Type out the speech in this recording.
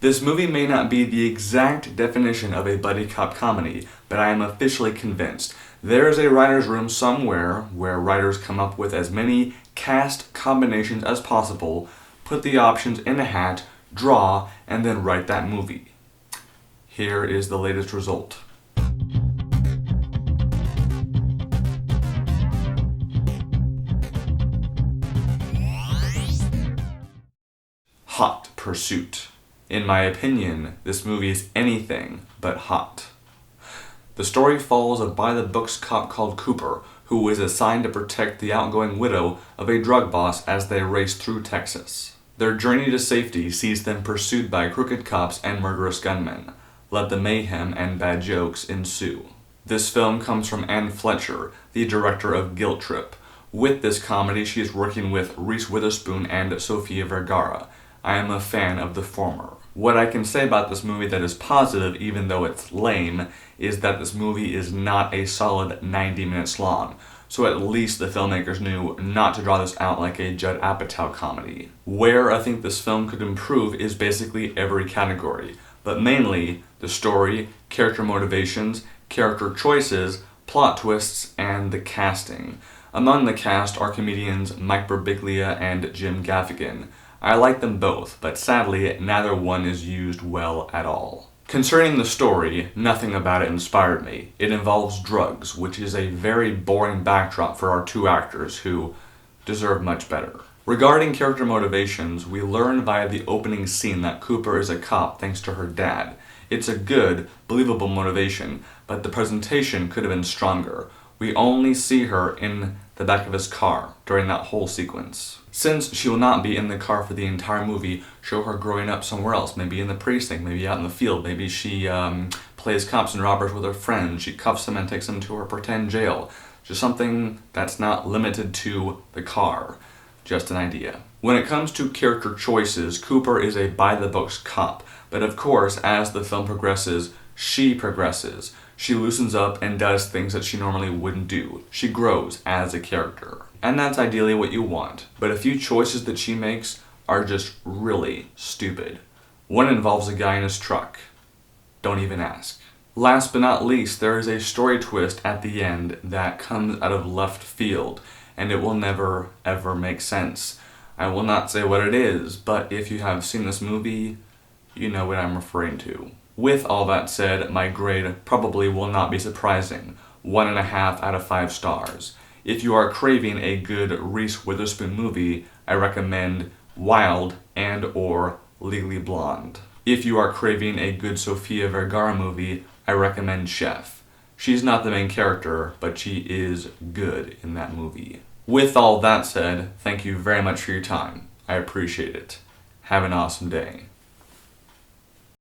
This movie may not be the exact definition of a buddy cop comedy, but I am officially convinced. There is a writer's room somewhere where writers come up with as many cast combinations as possible, put the options in a hat, draw, and then write that movie. Here is the latest result. Hot Pursuit. In my opinion, this movie is anything but hot. The story follows a by-the-books cop called Cooper, who is assigned to protect the outgoing widow of a drug boss as they race through Texas. Their journey to safety sees them pursued by crooked cops and murderous gunmen. Let the mayhem and bad jokes ensue. This film comes from Anne Fletcher, the director of Guilt Trip. With this comedy, she is working with Reese Witherspoon and Sofia Vergara. I am a fan of the former. What I can say about this movie that is positive, even though it's lame, is that this movie is not a solid 90 minutes long. So at least the filmmakers knew not to draw this out like a Judd Apatow comedy. Where I think this film could improve is basically every category, but mainly the story, character motivations, character choices, plot twists, and the casting. Among the cast are comedians Mike Birbiglia and Jim Gaffigan. I like them both, but sadly, neither one is used well at all. Concerning the story, nothing about it inspired me. It involves drugs, which is a very boring backdrop for our two actors who deserve much better. Regarding character motivations, we learn via the opening scene that Cooper is a cop thanks to her dad. It's a good, believable motivation, but the presentation could have been stronger. We only see her in the back of his car during that whole sequence. Since she will not be in the car for the entire movie, show her growing up somewhere else, maybe in the precinct, maybe out in the field, maybe she plays cops and robbers with her friends, she cuffs them and takes them to her pretend jail. Just something that's not limited to the car. Just an idea. When it comes to character choices, Cooper is a by-the-books cop, but of course, as the film progresses, she progresses. She loosens up and does things that she normally wouldn't do. She grows as a character. And that's ideally what you want. But a few choices that she makes are just really stupid. One involves a guy in his truck. Don't even ask. Last but not least, there is a story twist at the end that comes out of left field, and it will never, ever make sense. I will not say what it is, but if you have seen this movie, you know what I'm referring to. With all that said, my grade probably will not be surprising. 1.5 out of 5 stars. If you are craving a good Reese Witherspoon movie, I recommend Wild and/or Legally Blonde. If you are craving a good Sofia Vergara movie, I recommend Chef. She's not the main character, but she is good in that movie. With all that said, thank you very much for your time. I appreciate it. Have an awesome day.